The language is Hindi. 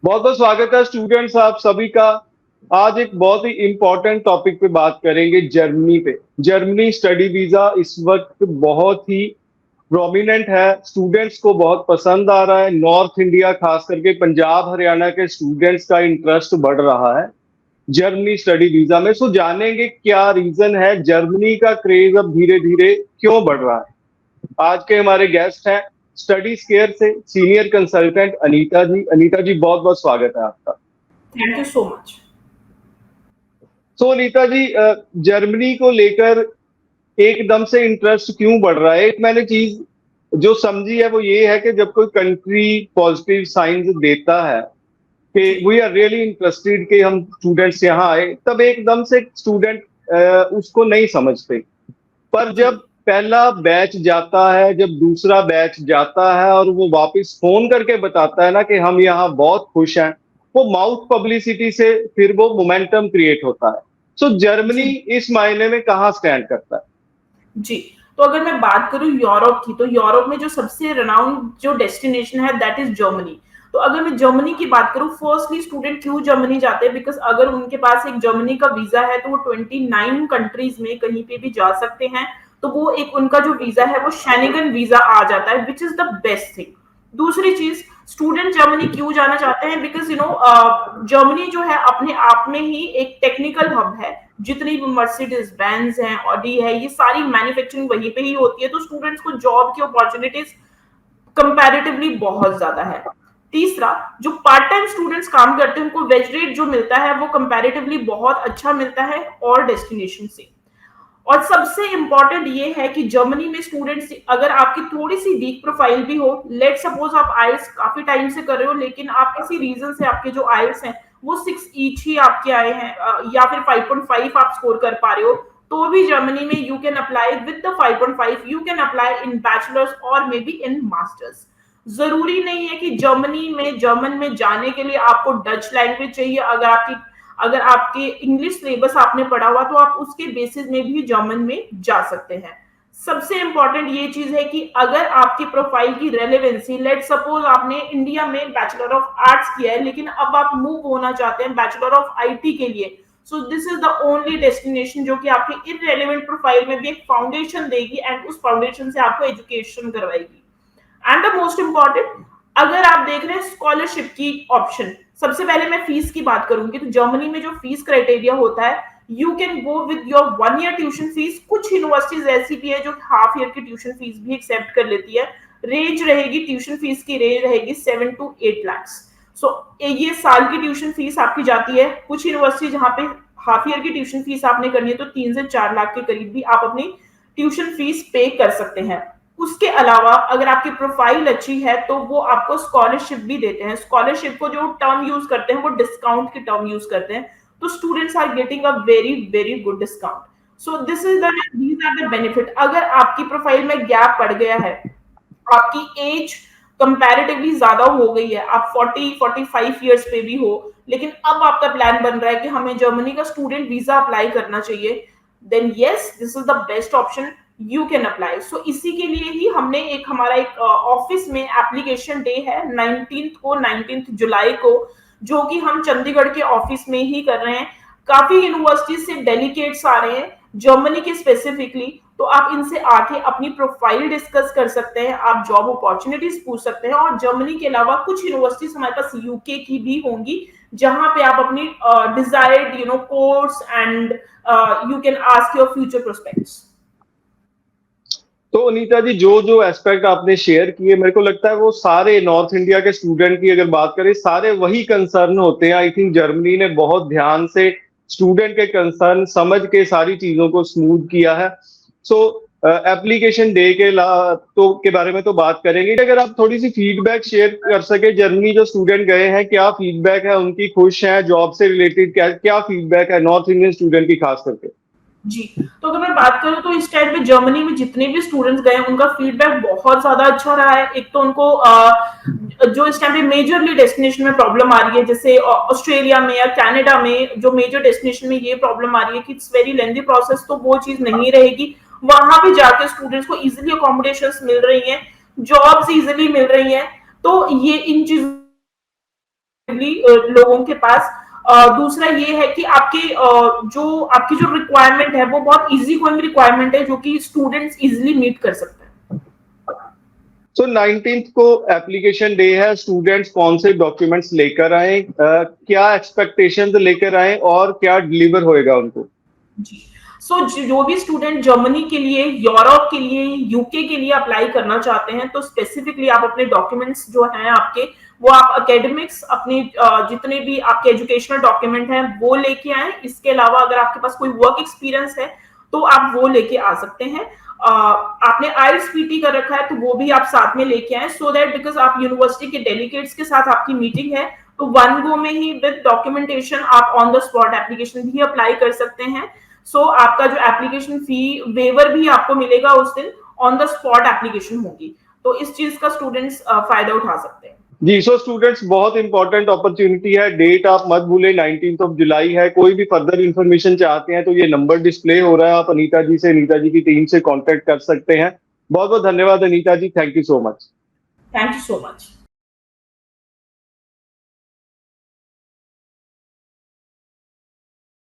बहुत बहुत स्वागत है स्टूडेंट्स आप सभी का। आज एक बहुत ही इम्पोर्टेंट टॉपिक पे बात करेंगे, जर्मनी पे। जर्मनी स्टडी वीजा इस वक्त बहुत ही प्रोमिनेंट है, स्टूडेंट्स को बहुत पसंद आ रहा है। नॉर्थ इंडिया खास करके पंजाब हरियाणा के स्टूडेंट्स का इंटरेस्ट बढ़ रहा है जर्मनी स्टडी वीजा में। सो जानेंगे क्या रीजन है, जर्मनी का क्रेज अब धीरे धीरे क्यों बढ़ रहा है। आज के हमारे गेस्ट हैं स्टडी स्केयर से सीनियर कंसल्टेंट अनीता जी। अनीता जी, बहुत बहुत स्वागत है आपका। Thank you so much. So Anita ji, Germany को लेकर एकदम से इंटरेस्ट क्यों बढ़ रहा है? एक मैंने चीज जो समझी है वो ये है कि जब कोई कंट्री पॉजिटिव साइंस देता है कि जी वी आर रियली इंटरेस्टेड कि हम स्टूडेंट्स यहाँ आए, तब एकदम से स्टूडेंट उसको नहीं समझते। पर जी जब पहला बैच जाता है, जब दूसरा बैच जाता है और वो वापस फोन करके बताता है ना कि हम यहाँ बहुत खुश हैं, वो माउथ पब्लिसिटी से फिर वो मोमेंटम क्रिएट होता है। सो जर्मनी जी इस मायने में कहाँ स्टैंड करता है? जी। तो अगर मैं बात करूं यूरोप की, तो यूरोप में जो सबसे रनाउंड जो डेस्टिनेशन है दैट इज जर्मनी। तो अगर मैं जर्मनी की बात करूं, फर्स्टली स्टूडेंट क्यों जर्मनी जाते हैं, बिकॉज अगर उनके पास एक जर्मनी का वीजा है तो वो 29 कंट्रीज में कहीं पे भी जा सकते हैं। तो वो एक उनका जो वीजा है वो शेनिगन वीजा आ जाता है, which is the best thing. दूसरी चीज, स्टूडेंट जर्मनी क्यों जाना चाहते हैं, बिकॉज जर्मनी जो है अपने आप में ही एक टेक्निकल हब है। जितनी भी मर्सिडीज बेंज है, ऑडी है, ये सारी मैन्युफैक्चरिंग वहीं पे ही होती है। तो स्टूडेंट्स को जॉब की अपॉर्चुनिटीज कंपैरेटिवली बहुत ज्यादा है। तीसरा, जो पार्ट टाइम स्टूडेंट्स काम करते हैं उनको वेज रेट जो मिलता है वो कंपैरेटिवली बहुत अच्छा मिलता है और डेस्टिनेशन से। और सबसे इंपॉर्टेंट ये है कि जर्मनी में स्टूडेंट्स, अगर आपकी थोड़ी सी वीक प्रोफाइल भी हो, लेट सपोज आप आइल्स काफी टाइम से कर रहे हो लेकिन आप किसी रीजन से आपके जो आइल्स हैं वो 6 ईच ही आपके आए हैं, या फिर 5.5 आप स्कोर कर पा रहे हो, तो भी जर्मनी में you can apply with the 5.5, you can apply in bachelors और मे बी इन मास्टर्स। जरूरी नहीं है कि जर्मन में जाने के लिए आपको डच लैंग्वेज चाहिए। अगर आपके इंग्लिश सिलेबस आपने पढ़ा हुआ तो आप उसके बेसिस में भी जर्मन में जा सकते हैं। सबसे इंपॉर्टेंट ये चीज है कि अगर आपकी प्रोफाइल की रेलेवेंसी, लेट सपोज आपने इंडिया में बैचलर ऑफ आर्ट्स किया है लेकिन अब आप मूव होना चाहते हैं बैचलर ऑफ आईटी के लिए, so this is the only destination जो कि आपकी इररेलेवेंट प्रोफाइल में भी एक फाउंडेशन देगी एंड उस फाउंडेशन से आपको एजुकेशन करवाएगी। एंड द मोस्ट इंपॉर्टेंट, अगर आप देख रहे हैं स्कॉलरशिप की ऑप्शन, सबसे पहले मैं फीस की बात करूंगी। तो जर्मनी में जो फीस क्राइटेरिया होता है, you can go with your 1 year tuition fees. कुछ यूनिवर्सिटीज ऐसी भी है जो हाफ ईयर की ट्यूशन फीस भी एक्सेप्ट कर लेती है। रेंज रहेगी, ट्यूशन फीस की रेंज रहेगी 7 to 8 lakhs। सो ये साल की ट्यूशन फीस आपकी जाती है। कुछ यूनिवर्सिटी जहाँ पे हाफ ईयर की ट्यूशन फीस आपने करनी है तो 3 से 4 लाख के करीब भी आप अपनी ट्यूशन फीस पे कर सकते हैं। उसके अलावा अगर आपकी प्रोफाइल अच्छी है तो वो आपको स्कॉलरशिप भी देते हैं। स्कॉलरशिप को जो टर्म यूज करते हैं वो डिस्काउंट की टर्म यूज करते हैं, तो students are getting a very very good discount. So these are the benefit. अगर आपकी प्रोफाइल में गैप पड़ गया है, आपकी एज कंपैरेटिवली ज्यादा हो गई है, आप 40-45 ईयर्स पे भी हो, लेकिन अब आपका प्लान बन रहा है कि हमें जर्मनी का स्टूडेंट वीजा अप्लाई करना चाहिए, then yes this is the best option, you can apply. So इसी के लिए ही हमने एक हमारा एक ऑफिस में एप्लीकेशन डे है 19 जुलाई को, जो कि हम चंडीगढ़ के ऑफिस में ही कर रहे हैं। काफी यूनिवर्सिटीज से डेलीगेट्स आ रहे हैं जर्मनी के स्पेसिफिकली, तो आप इनसे आके अपनी प्रोफाइल डिस्कस कर सकते हैं, आप जॉब अपॉर्चुनिटीज पूछ सकते हैं। और जर्मनी के अलावा कुछ यूनिवर्सिटीज हमारे पास यूके की भी होंगी जहां पे आप अपनी desired course and you can ask your future prospects. तो अनीता जी, जो जो एस्पेक्ट आपने शेयर किए, मेरे को लगता है वो सारे नॉर्थ इंडिया के स्टूडेंट की अगर बात करें, सारे वही कंसर्न होते हैं। आई थिंक जर्मनी ने बहुत ध्यान से स्टूडेंट के कंसर्न समझ के सारी चीजों को स्मूथ किया है। सो एप्लीकेशन डे के बारे में तो बात करेंगे। अगर आप थोड़ी सी फीडबैक शेयर कर सके, जर्मनी जो स्टूडेंट गए हैं क्या फीडबैक है उनकी? खुश हैं जॉब से रिलेटेड? क्या क्या फीडबैक है नॉर्थ इंडियन स्टूडेंट की खास करके? जी, तो अगर मैं बात करूं तो इस टाइम पे जर्मनी में जितने भी स्टूडेंट्स गए हैं उनका फीडबैक बहुत ज्यादा अच्छा रहा है। एक तो उनको जो इस टाइम पे मेजरली डेस्टिनेशन में प्रॉब्लम आ रही है, जैसे ऑस्ट्रेलिया में या कनाडा में जो मेजर डेस्टिनेशन में ये प्रॉब्लम आ रही है कि इट्स वेरी लेंथी प्रोसेस, तो वो चीज नहीं रहेगी। वहां पे जाके स्टूडेंट्स को इजिली अकोमोडेशन मिल रही है, जॉब्स इजिली मिल रही है, तो ये इन चीजों लोगों के पास। दूसरा ये है कि आपकी जो रिक्वायरमेंट है वो बहुत इजी गोइंग रिक्वायरमेंट है, जो कि स्टूडेंट्स इजीली मीट कर सकते हैं। सो 19th को एप्लीकेशन डे है, स्टूडेंट्स कौन से डॉक्यूमेंट्स लेकर आए, क्या एक्सपेक्टेशंस लेकर आए और क्या डिलीवर होएगा उनको? जी, जो भी स्टूडेंट जर्मनी के लिए, यूरोप के लिए, यूके के लिए अप्लाई करना चाहते हैं, तो स्पेसिफिकली आप अपने डॉक्यूमेंट्स जो हैं आपके, वो आप एकेडमिक्स, अपनी जितने भी आपके एजुकेशनल डॉक्यूमेंट हैं वो लेके आए। इसके अलावा अगर आपके पास कोई वर्क एक्सपीरियंस है तो आप वो लेके आ सकते हैं। आपने आईएलटीएस पीटी कर रखा है तो वो भी आप साथ में लेके आए, सो दैट बिकॉज आप यूनिवर्सिटी के डेलीगेट्स के साथ आपकी मीटिंग है, तो वन गो में ही विद डॉक्यूमेंटेशन आप ऑन द स्पॉट एप्लीकेशन भी अप्लाई कर सकते हैं। आपका जो एप्लीकेशन फी वेवर भी आपको मिलेगा उस दिन, ऑन द स्पॉट एप्लीकेशन होगी, तो इस चीज का स्टूडेंट्स फायदा उठा सकते हैं। जी, सो स्टूडेंट्स बहुत इंपॉर्टेंट अपॉर्चुनिटी है, डेट आप मत भूलें, 19th ऑफ जुलाई है। कोई भी फर्दर इंफॉर्मेशन चाहते हैं तो ये नंबर डिस्प्ले हो रहा है, आप अनीता जी की टीम से कांटेक्ट कर सकते हैं। बहुत बहुत धन्यवाद Anita ji, thank you so much. Thank you so much.